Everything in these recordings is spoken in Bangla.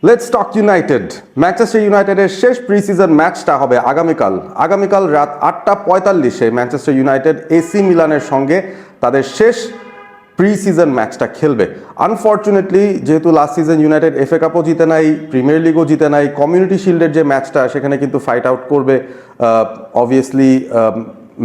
Let's talk United. ম্যানচেস্টার ইউনাইটেডের শেষ প্রি সিজন ম্যাচটা হবে আগামীকাল রাত 8:45 ম্যানচেস্টার ইউনাইটেড এসি মিলানের সঙ্গে তাদের শেষ প্রি সিজন ম্যাচটা খেলবে। আনফর্চুনেটলি যেহেতু লাস্ট সিজন ইউনাইটেড এফএ কাপও জিতে নাই, প্রিমিয়ার লিগও জিতে নাই, কমিউনিটি শিল্ডের যে ম্যাচটা সেখানে কিন্তু ফাইট আউট করবে অবভিয়াসলি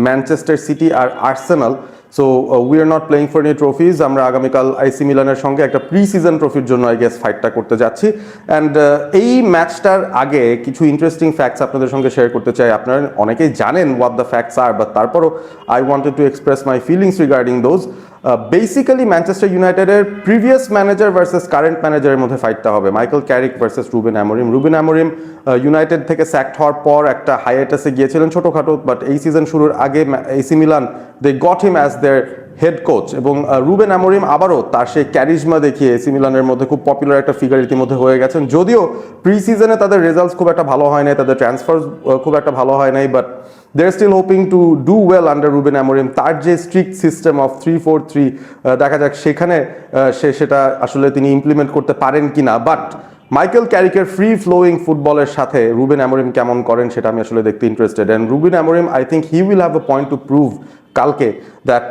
ম্যানচেস্টার সিটি আর Arsenal. So we are not playing for any trophies. আমরা আগামীকাল আইসি মিলানের সঙ্গে একটা প্রি সিজন ট্রফির জন্য আই গেস ফাইটটা করতে যাচ্ছি। অ্যান্ড এই ম্যাচটার আগে কিছু ইন্টারেস্টিং ফ্যাক্টস আপনাদের সঙ্গে শেয়ার করতে চাই। আপনারা অনেকেই জানেন what the facts are, but তারপরও I wanted to express my feelings regarding those. Basically Manchester ইউনাইটেডের প্রিভিয়াস ম্যানেজার ভার্সেস কারেন্ট ম্যানেজারের মধ্যে ফাইটটা হবে। Michael Carrick versus Ruben Amorim. Ruben Amorim United থেকে স্যাকড হওয়ার পর একটা হাইয়াটাসে গিয়েছিলেন ছোটোখাটো, বাট এই সিজন শুরুর আগে AC Milan they got him as their head coach. এবং রুবেন অ্যামোরিম আবারও তার সেই ক্যারিজমা দেখিয়ে এসি মিলানের মধ্যে খুব পপুলার একটা ফিগার ইতিমধ্যে হয়ে গেছেন। যদিও প্রি সিজনে তাদের রেজাল্টস খুব একটা ভালো হয় নাই, তাদের ট্রান্সফার খুব একটা ভালো হয় নাই, but they are still hoping to do well under Ruben Amorim. তার যে স্ট্রিক্ট সিস্টেম অফ 3-4-3 দেখা যাক সেখানে সেটা আসলে তিনি ইমপ্লিমেন্ট করতে পারেন কিনা। বাট মাইকেল ক্যারিকের ফ্রি ফ্লোয়িং ফুটবলের সাথে রুবেন অ্যামোরিম কেমন করেন সেটা আমি আসলে দেখতে interested. And Ruben Amorim I think he will have a point to prove কালকে that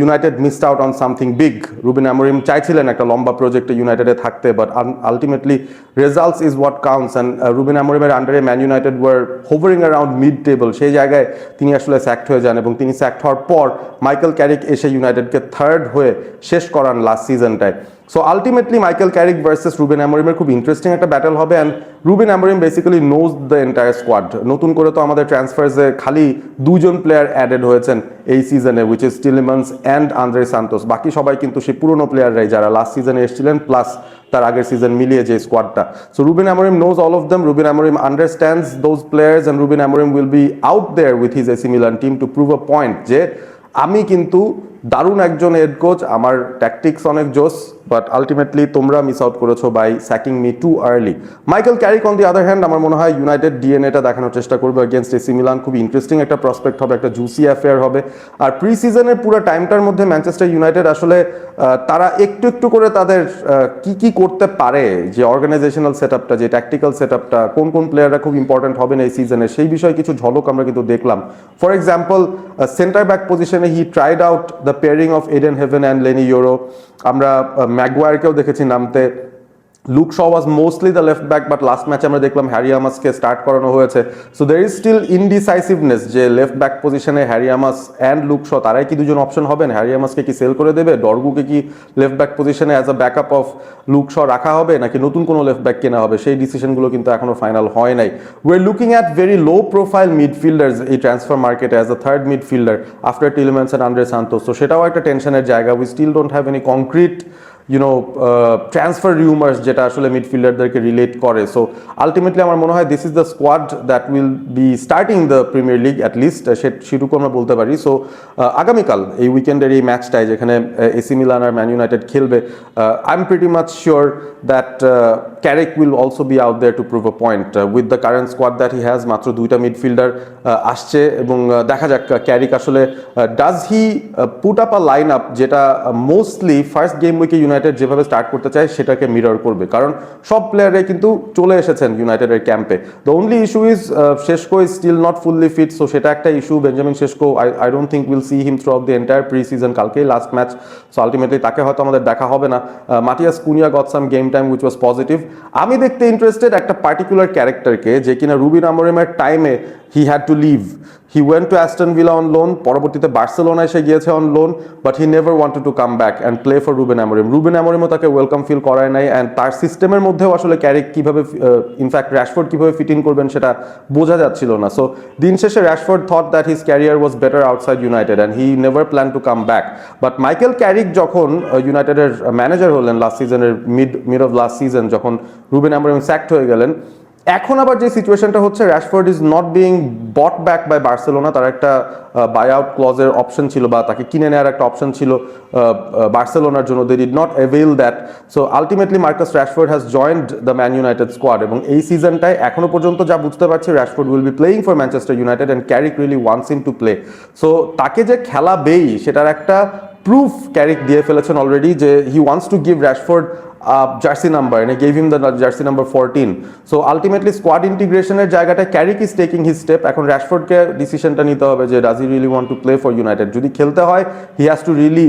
United missed out on something big. Ruben Amorim চাইছিলেন একটা লম্বা প্রজেক্টে ইউনাইটেডে থাকতে, but ultimately results is what counts. And Ruben অ্যামোরিমের আন্ডারে Man United were hovering around mid table, সেই জায়গায় তিনি আসলে স্যাক্ট হয়ে যান। এবং তিনি স্যাক্ট হওয়ার পর মাইকেল ক্যারিক এসে ইউনাইটেডকে থার্ড হয়ে শেষ করান লাস্ট সিজনটায়। So ultimately Michael Carrick versus Ruben অ্যামোরিমের খুব ইন্টারেস্টিং একটা ব্যাটেল হবে। And Ruben Amorim basically knows the entire squad. নতুন করে তো আমাদের ট্রান্সফার্সে খালি দুজন প্লেয়ার অ্যাডেড হয়েছেন এই সিজনে, which is Tielemans and Andre Santos. বাকি সবাই কিন্তু সেই পুরনো প্লেয়াররাই যারা লাস্ট সিজনে এসেছিলেন, প্লাস তার আগের সিজন মিলিয়ে যে স্কোয়াডটা। So Ruben Amorim knows all of them, Ruben Amorim understands those players, and Ruben Amorim will be out there with his AC Milan team to prove a point যে আমি কিন্তু দারুণ একজন হেড কোচ, আমার ট্যাকটিক্স অনেক জোস, বাট আলটিমেটলি তোমরা মিস আউট করেছো by sacking me too early. Michael Carrick on the other hand আমার মনে হয় ইউনাইটেড ডিএনএটা দেখানোর চেষ্টা করবে এগেনস্ট এসি মিলান। খুব ইন্টারেস্টিং একটা প্রসপেক্ট হবে, একটা জুসি অ্যাফেয়ার হবে। আর প্রি সিজনের পুরো টাইমটার মধ্যে ম্যানচেস্টার ইউনাইটেড আসলে তারা একটু একটু করে তাদের কি করতে পারে, যে অর্গানাইজেশনাল সেট আপটা, যে ট্যাকটিক্যাল সেট আপটা, কোন কোন প্লেয়াররা খুব ইম্পর্টেন্ট হবেন এই সিজনে, সেই বিষয়ে কিছু ঝলক আমরা কিন্তু দেখলাম। ফর এক্সাম্পল সেন্টার ব্যাক পজিশনে he tried out the pairing of Aiden Heaven and Leny Yoro. আমরা ম্যাগুয়ারকেও দেখেছি নামতে। Luke Shaw was mostly the left back, but last ম্যাচে আমরা দেখলাম হ্যারি আমাসকে স্টার্ট করানো হয়েছে। So there is still indecisiveness যে লেফট ব্যাক পজিশনে Harry Amass and Luke Shaw তারাই কি দুজন অপশন হবেন? হ্যারি আমাসকে কি সেল করে দেবে? ডরগুকে কি লেফট ব্যাক পজিশনে as a backup of Luke Shaw রাখা হবে, নাকি নতুন কোনো লেফট ব্যাক কেনা হবে? সেই ডিসিশনগুলো কিন্তু এখনো ফাইনাল হয় নাই। We are looking at very low profile midfielders এই ট্রান্সফার মার্কেটে as a third midfielder after Tielemans and Andre Santos. তো সেটাও একটা টেনশনের জায়গা। We still don't have any concrete transfer rumours যেটা আসলে মিডফিল্ডারদেরকে রিলেট করে। সো আলটিমেটলি আমার মনে হয় this is the squad that will be starting the Premier League at least, সেটুকু আমরা বলতে পারি। সো আগামীকাল এই উইকেন্ডের এই ম্যাচটায় যেখানে এসি মিলান আর ম্যান ইউনাইটেড খেলবে, I am pretty much sure that Carrick will also be out there to prove a point with the current squad that he has. মাত্র দুইটা মিডফিল্ডার আসছে এবং দেখা যাক ক্যারিক আসলে does he put up a line up যেটা মোস্টলি ফার্স্ট গেম উইকে ইউনাইটেড যেভাবে স্টার্ট করতে চায় সেটাকে মিরর করবে, কারণ সব প্লেয়ারে কিন্তু চলে এসেছেন ইউনাইটেডের ক্যাম্পে। The only issue is Sesko is still not fully fit. So সেটা একটা issue. Benjamin Sesko I don't think will see him throughout the entire pre season. কালকেই লাস্ট ম্যাচ, সো আলটিমেটলি তাকে হয়তো আমাদের দেখা হবে না। Matheus Cunha got some game time which was positive. আমি দেখতে ইন্টারেস্টেড একটা পার্টিকুলার ক্যারেক্টারকে, যে কিনা রুবেন অ্যামোরিমের টাইমে he had to leave. He went to Aston Villa on loan, পরবর্তীতে বার্সেলোনা এসে গিয়েছে on loan, but he never wanted to come back and play for Ruben Amorim. Ruben Amorimও তাকে ওয়েলকাম ফিল করায় নাই, অ্যান্ড তার সিস্টেমের মধ্যেও আসলে ক্যারিক কীভাবে ইনফ্যাক্ট র্যাশফোর্ড কীভাবে ফিট ইন করবেন সেটা বোঝা যাচ্ছিল না। সো দিন শেষে Rashford thought that his career was better outside United and he never plan to come back. But Michael Carrick যখন ইউনাইটেডের ম্যানেজার হলেন লাস্ট সিজনের মিড অফ লাস্ট সিজন, যখন রুবেন অ্যামোরিম স্যাক্ট হয়ে গেলেন, এখন আবার যে সিচুয়েশনটা হচ্ছে Rashford is not being bought back by Barcelona. তার একটা বাই আউট ক্লজের অপশন ছিল বা তাকে কিনে নেওয়ার একটা অপশন ছিল বার্সেলোনার জন্য। They did not avail that. So ultimately Marcus Rashford has joined the Man United squad, এবং এই সিজনটায় এখনো পর্যন্ত যা বুঝতে পারছি Rashford will be playing for Manchester United and Carrick really wants him to play. So তাকে যে খেলাবেই সেটার একটা প্রুফ ক্যারিক দিয়ে ফেলেছেন অলরেডি যে হি wants to give Rashford jersey number and he gave him the jersey number 14. So ultimately squad integration-এর জায়গাটায় Carrick is taking his step. এখন র্যাশফোর্ডকে ডিসিশনটা নিতে হবে যে does he really want to play for United. যদি খেলতে হয় he has to really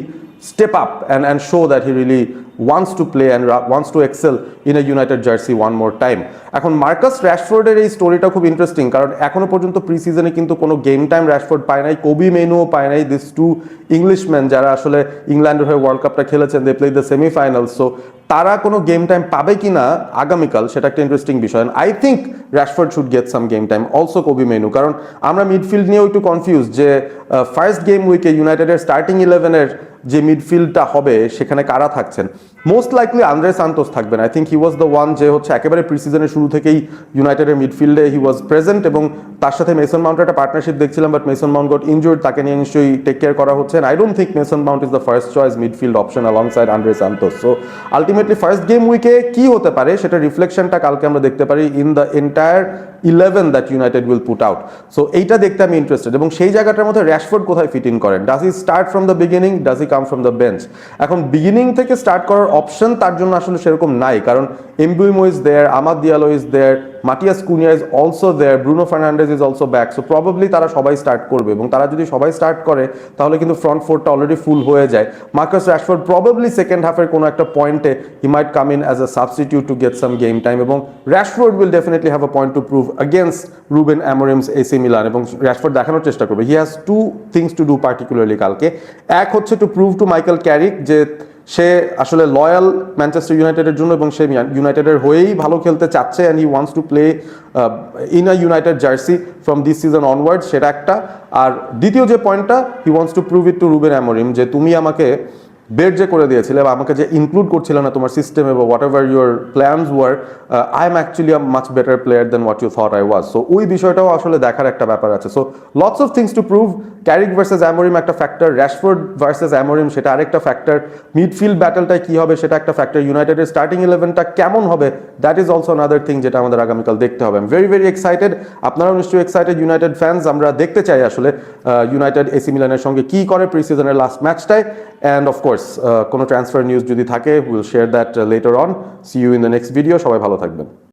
step up and show that he really wants to play and wants to excel in a United jersey one more time. এখন মার্কাস র্যাশফোর্ডের এই স্টোরিটা খুব ইন্টারেস্টিং, কারণ এখনো পর্যন্ত প্রি সিজনে কিন্তু কোনো গেম টাইম র্যাশফোর্ড পায় নাই, কোবি মেনুও পায় নাই। দিস টু ইংলিশম্যান যারা আসলে ইংল্যান্ডের হয়ে ওয়ার্ল্ড কাপটা খেলেছেন, they play the semifinal, so তারা কোনো গেম টাইম পাবে কি না আগামীকাল সেটা একটা ইন্টারেস্টিং বিষয়। I think Rashford should get some game time, also Covey menu, কারণ আমরা মিডফিল্ড নিয়েও একটু কনফিউজ যে ফার্স্ট গেম উইকে ইউনাইটেডের স্টার্টিং 11-এর যে মিডফিল্ডটা হবে সেখানে কারা থাকছেন। মোস্ট লাইকলি আন্দ্রে সান্তোস থাকবেন। I think he was the one যে হচ্ছে একেবারে প্রি সিজনের শুরু থেকেই ইউনাইটেডের মিডফিল্ডে হি ওয়াজ প্রেজেন্ট, এবং তার সাথে মেসন মাউন্টের একটা পার্টনারশিপ দেখছিলাম, but Mason Mount got injured, তাকে নিয়ে নিশ্চয়ই টেক কেয়ার করা হচ্ছে। I don't think Mason Mount is the first choice midfield option alongside Andre Santos. So ultimately first game উইকে কি হতে পারে সেটা রিফ্লেকশনটা কালকে আমরা দেখতে পারি in the entire 11 that United will put out. So এইটা দেখতে আমি ইন্টারেস্টেড, এবং সেই জায়গাটার মধ্যে র্যাশফোর্ড কোথায় ফিট ইন করেন। Does he start from the beginning, does he come from the bench. এখন বিগিনিং থেকে স্টার্ট করার অপশন তার জন্য আসলে সেরকম নাই, কারণ Mbeumo is there, Amad Diallo is there, Matheus Cunha is also there, Bruno Fernandes is also back. So probably তারা সবাই স্টার্ট করবে, এবং তারা যদি সবাই স্টার্ট করে তাহলে কিন্তু ফ্রন্ট ফোরটা অলরেডি ফুল হয়ে যায়। মার্কাস র্যাশফোর্ড প্রবাবলি সেকেন্ড হাফের কোনো একটা পয়েন্টে he might come in as a substitute to get some game time, এবং Rashford will definitely have a point to prove against Ruben Amorim's AC Milan, এবং র্যাশফোর্ড দেখানোর চেষ্টা করবে he has two things to do particularly কালকে। এক হচ্ছে to prove to Michael Carrick যে সে আসলে লয়াল ম্যানচেস্টার ইউনাইটেডের জন্য, এবং সে ইউনাইটেডের হয়েই ভালো খেলতে চাচ্ছে, and he wants to play in a United jersey from this season onward, সেটা একটা। আর দ্বিতীয় যে পয়েন্টটা, he wants to prove it to Ruben Amorim যে তুমি আমাকে বেড যে করে দিয়েছিলে বা আমাকে যে ইনক্লুড করছিলে না তোমার সিস্টেমে বা whatever your plans were, I am actually a much better player than what you thought I was. So ওই বিষয়টাও আসলে দেখার একটা ব্যাপার আছে। So lots of things to prove. Carrick versus Amorim একটা ফ্যাক্টর, র্যাশফোর্ড ভার্সেস অ্যামোরিম সেটা আরেকটা ফ্যাক্টর, মিডফিল্ড ব্যাটেলটাই কী হবে সেটা একটা ফ্যাক্টর, ইউনাইটেডের স্টার্টিং 11টা কেমন হবে that is also another thing যেটা আমাদের আগামীকাল দেখতে হবে। I am very very excited, আপনারাও নিশ্চয়ই এক্সাইটেড ইউনাইটেড ফ্যান্স। আমরা দেখতে চাই আসলে ইউনাইটেড এসি মিলানের সঙ্গে কী করে প্রি সিজনের লাস্ট ম্যাচটায়, অ্যান্ড অফকোর্স কোনো ট্রান্সফার নিউজ যদি থাকে will share that later on. See you in the next video, সবাই ভালো থাকবেন।